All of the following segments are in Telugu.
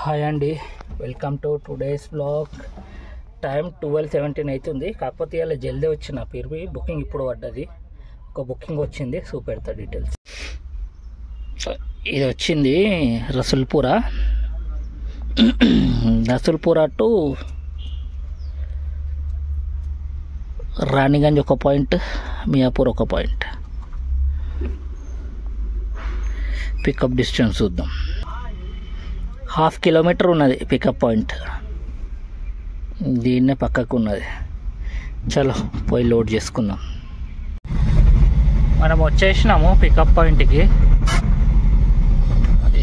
హాయ్ అండి, welcome to today's blog. Time 12:17 అవుతుంది. కాకపోతే ఇలా జల్దీ వచ్చిన పేరు బుకింగ్ ఇప్పుడు పడ్డది. ఒక బుకింగ్ వచ్చింది, చూపెడతా డీటెయిల్స్. ఇది వచ్చింది రసూల్పురా టు రాణిగంజ్ ఒక పాయింట్, మియాపూర్ ఒక పాయింట్. పికప్ డిస్టెన్స్ చూద్దాం. 1/2 కిలోమీటర్ ఉన్నది పికప్ పాయింట్. దీన్నే పక్కకు ఉన్నది. చలో పోయి లోడ్ చేసుకుందాం. మనం వచ్చేసినాము పికప్ పాయింట్కి.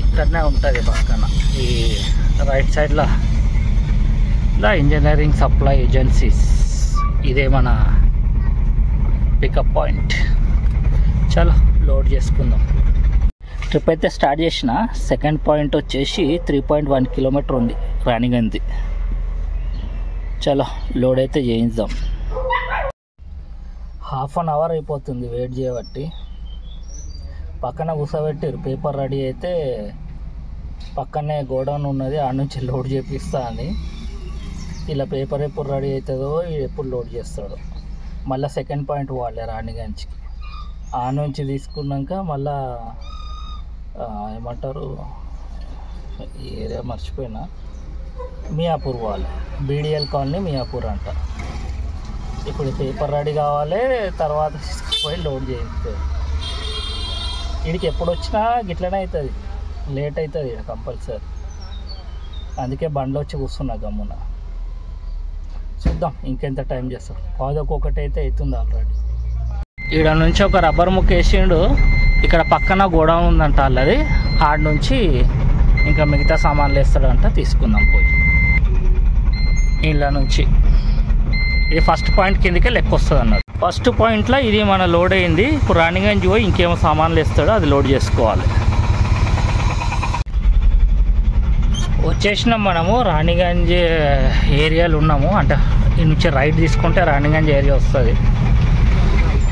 ఇక్కడనే ఉంటుంది పక్కన, ఈ రైట్ సైడ్లో ద ఇంజనీరింగ్ సప్లై ఏజెన్సీస్. ఇదే మన పికప్ పాయింట్. చలో లోడ్ చేసుకుందాం. ట్రిప్ అయితే స్టార్ట్ చేసిన. సెకండ్ పాయింట్ వచ్చేసి 3.1 కిలోమీటర్ ఉంది రాణిగంజ్. చలో లోడ్ అయితే చేయిద్దాం. 1/2 అవర్ అయిపోతుంది వెయిట్ చేయబట్టి. పక్కన కూర్చోబెట్టారు, పేపర్ రెడీ అయితే పక్కనే గోడౌన్ ఉన్నది, ఆడ నుంచి లోడ్ చేపిస్తా అని. ఇలా పేపర్ ఎప్పుడు రెడీ అవుతుందో ఎప్పుడు లోడ్ చేస్తాడో. మళ్ళీ సెకండ్ పాయింట్ పోవాలి రాణిగంజ్కి. ఆ నుంచి తీసుకున్నాక మళ్ళా ఏమంటారు, ఈ ఏరియా మర్చిపోయినా, మియాపూర్ పోవాలి. బీడిఎల్ కాలనీ మియాపూర్ అంట. ఇప్పుడు పేపర్ రెడీ కావాలి, తర్వాత తీసుకుపోయి లోడ్ చేయిస్తుంది. వీడికి ఎప్పుడు వచ్చినా గిట్లనే అవుతుంది, లేట్ అవుతుంది ఇక్కడ కంపల్సరీ. అందుకే బండ్లో వచ్చి కూర్చున్నా గమ్మున. చూద్దాం ఇంకెంత టైం చేస్తాం. 10:01 అయితే అవుతుంది ఆల్రెడీ. ఈడ నుంచి ఒక రబ్బర్ ముక్క వేసిండు. ఇక్కడ పక్కన గోడౌన్ ఉందంట వాళ్ళది. ఆడ నుంచి ఇంకా మిగతా సామాన్లు వేస్తాడంట, తీసుకుందాం పోయి. ఇలా నుంచి ఇది ఫస్ట్ పాయింట్ కిందకే లెక్క వస్తుంది అన్నట్టు. ఫస్ట్ పాయింట్లో ఇది మన లోడ్ అయింది. ఇప్పుడు రాణిగంజ్ పోయి ఇంకేమో సామాన్లు వేస్తాడో అది లోడ్ చేసుకోవాలి. వచ్చేసినాం మనము రాణిగంజ్ ఏరియాలో ఉన్నాము. అంటే ఈ నుంచి రైట్ తీసుకుంటే రాణిగంజ్ ఏరియా వస్తుంది.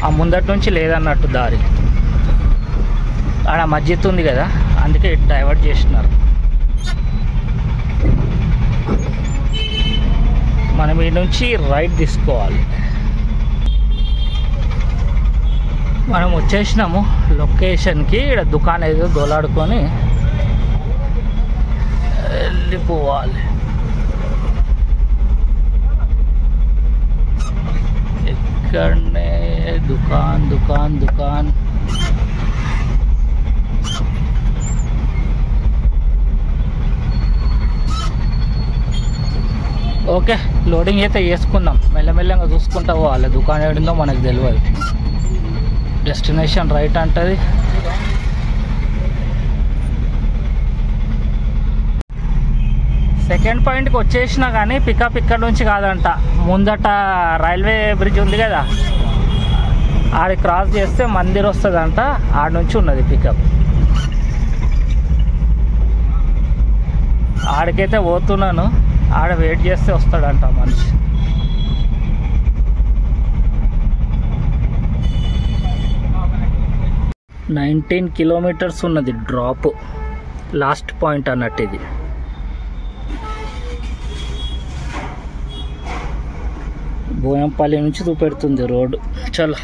ఆ ముందటి నుంచి లేదన్నట్టు దారి. ఆడ మస్జిద్ ఉంది కదా, అందుకే డైవర్ట్ చేసినారు. మనం ఈ నుంచి రైట్ తీసుకోవాలి. మనం వచ్చేసినాము లొకేషన్కి. ఇక్కడ దుకాణం ఏదో దోలాడుకొని వెళ్ళిపోవాలి. ఇక్కడనే దుకాన్ దుకాన్ దుకాన్. ఓకే, లోడింగ్ అయితే వేసుకుందాం. మెల్లమెల్లగా చూసుకుంటా పోవాలి. దుకాణం ఏడిందో మనకు తెలియదు. డెస్టినేషన్ రైట్ అంటది. సెకండ్ పాయింట్కి వచ్చేసినా కానీ పికప్ ఇక్కడ నుంచి కాదంట. ముందట రైల్వే బ్రిడ్జ్ ఉంది కదా, ఆడ క్రాస్ చేస్తే మందిర్ వస్తుందంట. ఆడ నుంచి ఉన్నది పికప్. ఆడికైతే పోతున్నాను. ఆడ వెయిట్ చేస్తే వస్తాడంట మనిషి. $19 కిలోమీటర్స్ ఉన్నది డ్రాప్. లాస్ట్ పాయింట్ అన్నట్టు ఇది. బోయంపల్లి నుంచి చూపెడుతుంది రోడ్డు. చలో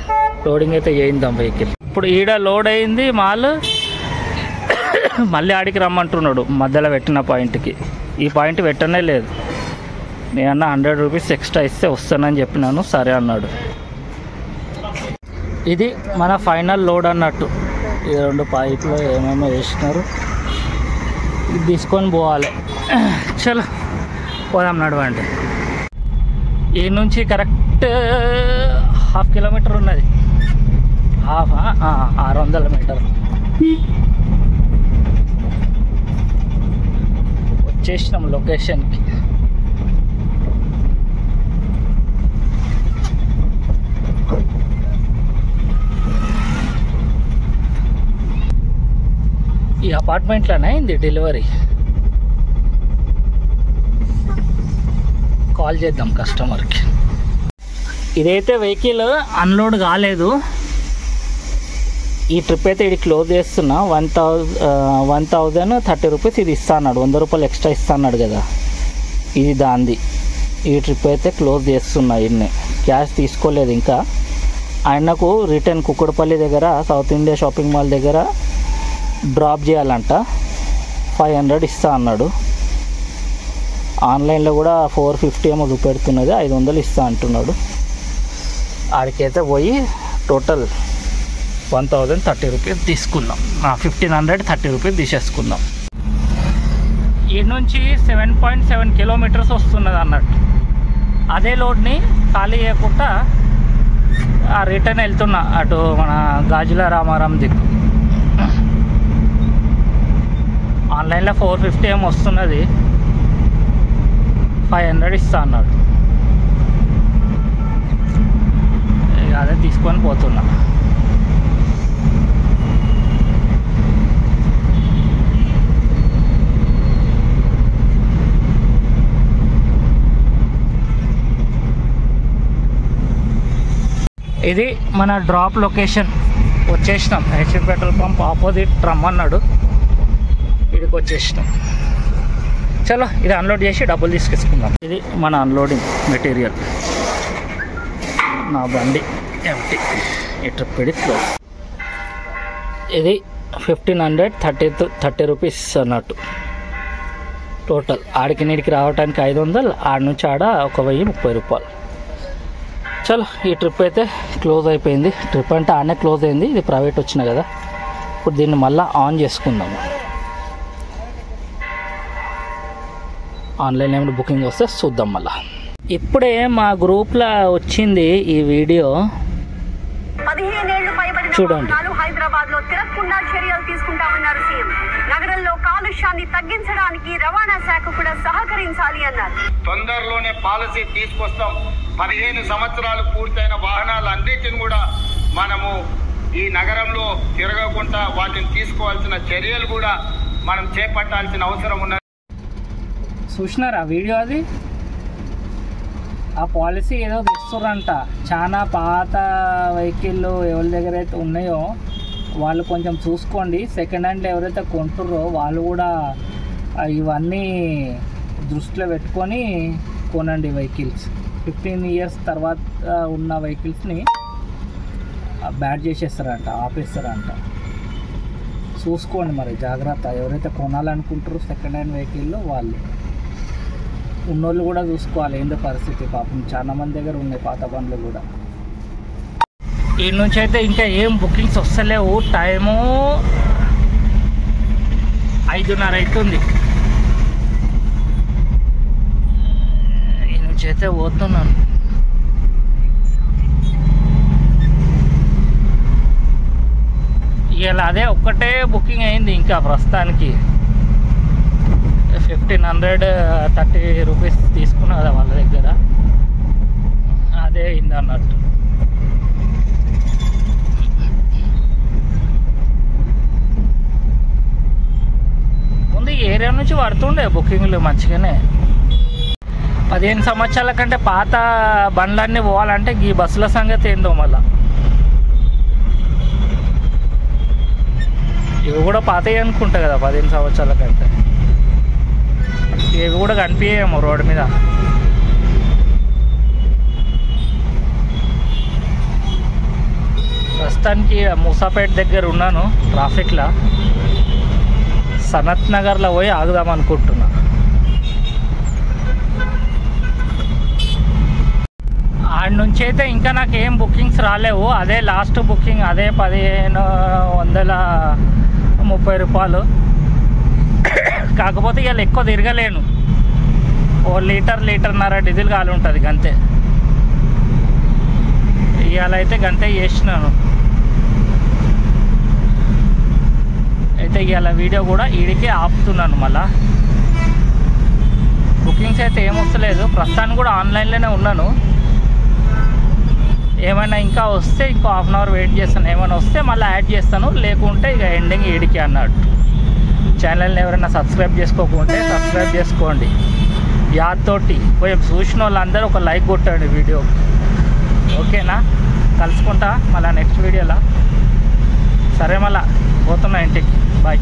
లోడింగ్ అయితే చేయిందాం వెహికల్. ఇప్పుడు ఈడ లోడ్ అయింది మాల్. మళ్ళీ ఆడికి రమ్మంటున్నాడు మధ్యలో పెట్టిన పాయింట్కి. ఈ పాయింట్ పెట్టనే లేదు. నేనన్నా 100 రూపీస్ ఎక్స్ట్రా ఇస్తే వస్తానని చెప్పినాను. సరే అన్నాడు. ఇది మన ఫైనల్ లోడ్ అన్నట్టు. ఈ 2 పైపులు ఏమేమో వేసినారు. ఇది తీసుకొని పోవాలి. చలో పోదాం, నడవండి. ఈ నుంచి కరెక్ట్ 1/2 కిలోమీటర్ ఉన్నది. 600 మీటర్లు. వచ్చేసినాం లొకేషన్కి. ఈ అపార్ట్మెంట్లోనే అయింది డెలివరీ. కాల్ చేద్దాం కస్టమర్కి. ఇదైతే వెహికల్ అన్లోడ్ కాలేదు. ఈ ట్రిప్ అయితే ఇది క్లోజ్ చేస్తున్నా. 1030 రూపీస్ ఇది ఇస్తా అన్నాడు, 100 రూపాయలు ఎక్స్ట్రా ఇస్తా అన్నాడు కదా, ఇది దాంది. ఈ ట్రిప్ అయితే క్లోజ్ చేస్తున్నా. ఇన్ని క్యాష్ తీసుకోలేదు ఇంకా. ఆయనకు రిటర్న్ కుక్కడపల్లి దగ్గర సౌత్ ఇండియా షాపింగ్ మాల్ దగ్గర డ్రాప్ చేయాలంట, 500 ఇస్తా అన్నాడు. ఆన్లైన్లో కూడా 450 ఏమో చూపెడుతున్నది, 500 ఇస్తా అంటున్నాడు. ఆడికైతే పోయి టోటల్ 1030 రూపీస్ తీసుకుందాం, 1530 రూపీస్ తీసేసుకుందాం. ఈ నుంచి 7.7 కిలోమీటర్స్ వస్తున్నది అన్నట్టు. అదే లోడ్ని ఖాళీ చేయకుండా రిటర్న్ వెళ్తున్నా అటు మన గాజుల రామారం దిక్కు. ఆన్లైన్లో 450 ఏమో వస్తున్నది, 500 ఇస్తా అన్నాడు. అదే తీసుకొని పోతున్నా. ఇది మన డ్రాప్ లొకేషన్. వచ్చేసినాం, హెచ్పి పెట్రోల్ పంప్ ఆపోజిట్ రమ్మన్నాడు, ఇదికి వచ్చేసినాం. చలో ఇది అన్లోడ్ చేసి డబ్బులు తీసుకెసుకుందాం. ఇది మన అన్లోడింగ్ మెటీరియల్. నా బండి ఎంటీ, ఈ ట్రిప్ ఇది క్లోజ్. ఇది 1530 రూపీస్ అన్నట్టు టోటల్. ఆడికి నీడికి రావడానికి 500, ఆడ నుంచి ఆడ 1030 రూపాయలు. చలో ఈ ట్రిప్ అయితే క్లోజ్ అయిపోయింది. ట్రిప్ అంటే ఆడనే క్లోజ్ అయింది, ఇది ప్రైవేట్ వచ్చిన కదా. ఇప్పుడు దీన్ని మళ్ళీ ఆన్ చేసుకుందాము. ఆన్లైన్ ఏమైనా బుకింగ్ వస్తే చూద్దాం మళ్ళా. ఇప్పుడే మా గ్రూప్లో వచ్చింది ఈ వీడియో, 15 ఏళ్లు పైబడిన చూడండి. హైదరాబాద్ లో తిరగకుండా చర్యలు తీసుకుంటామన్నారు సీఎం. నగరంలో కాలుష్యాన్ని తగ్గించడానికి రవాణా శాఖ కూడా సహకరించాలి అన్నారు. తొందరలోనే పాలసీ తీసుకొస్తాం. 15 సంవత్సరాలు పూర్తయిన వాహనాలన్నిటిని కూడా మనము ఈ నగరంలో తిరగకుండా వాటిని తీసుకోవాల్సిన చర్యలు కూడా మనం చేపట్టాల్సిన అవసరం ఉన్నది. చూసినారా వీడియో? అది ఆ పాలసీ ఏదో తెస్తుర్రంట. చాలా పాత వెహికల్ ఎవరి దగ్గర అయితే ఉన్నాయో వాళ్ళు కొంచెం చూసుకోండి. సెకండ్ హ్యాండ్లో ఎవరైతే కొంటుర్రో వాళ్ళు కూడా ఇవన్నీ దృష్టిలో పెట్టుకొని కొనండి వెహికల్స్. 15 ఇయర్స్ తర్వాత ఉన్న వెహికల్స్ని బ్యాడ్ చేసేస్తారంట, ఆపేస్తారంట. చూసుకోండి మరి జాగ్రత్త. ఎవరైతే కొనాలనుకుంటారో సెకండ్ హ్యాండ్ వెహికల్లో వాళ్ళు, ఉన్నోళ్ళు కూడా చూసుకోవాలి ఏందో పరిస్థితి. పాపం చాలా మంది దగ్గర ఉన్నాయి పాత బండ్లు కూడా. ఈ నుంచి అయితే ఇంకా ఏం బుకింగ్స్ వస్తలేవు. టైము 5:30 అవుతుంది. ఈ నుంచి అయితే పోతున్నాను. ఇలా అదే ఒక్కటే బుకింగ్ అయింది ఇంకా ప్రస్తుతానికి. 1530 రూపీస్ తీసుకున్నా కదా వాళ్ళ దగ్గర, అదే అయింది అన్నట్టు. ముందు ఈ ఏరియా నుంచి పడుతుండే బుకింగ్లు మంచిగానే. 15 సంవత్సరాల కంటే పాత బండ్లన్నీ పోవాలంటే ఈ బస్సుల సంగతి ఏందో మళ్ళా. ఇవి కూడా పాతవి అనుకుంటా కదా 15 సంవత్సరాల కంటే. ఇవి కూడా కనిపించేమో రోడ్డు మీద. ప్రస్తుతానికి మూసాపేట దగ్గర ఉన్నాను ట్రాఫిక్లో. సనత్ నగర్లో పోయి ఆగుదాం అనుకుంటున్నా. ఆడ నుంచి అయితే ఇంకా నాకు ఏం బుకింగ్స్ రాలేవు. అదే లాస్ట్ బుకింగ్, అదే 1530 రూపాయలు. కాకపోతే ఇవాళ ఎక్కువ తిరగలేను, ఓ లీటర్న్నర డీజిల్ కాలి ఉంటుంది గంతే. ఇవాళ అయితే గంతే చేసినాను. అయితే ఇవాళ వీడియో కూడా ఈడికే ఆపుతున్నాను. మళ్ళా బుకింగ్స్ అయితే ఏమొస్తలేదు ప్రస్తుతానికి, కూడా ఆన్లైన్లోనే ఉన్నాను. ఏమైనా ఇంకా వస్తే ఇంకో హాఫ్ అన్ అవర్ వెయిట్ చేస్తాను. ఏమైనా వస్తే మళ్ళీ యాడ్ చేస్తాను, లేకుంటే ఇక ఎండింగ్ ఈడికే అన్నట్టు. ఛానల్ని ఎవరైనా సబ్స్క్రైబ్ చేసుకోకుంటే సబ్స్క్రైబ్ చేసుకోండి. యాదతోటి కొంచెం చూసిన వాళ్ళందరూ ఒక లైక్ కొట్టండి వీడియో. ఓకేనా? కలుసుకుంటా మళ్ళీ నెక్స్ట్ వీడియోలో. సరే మళ్ళా పోతున్నా ఇంటికి. బాయ్.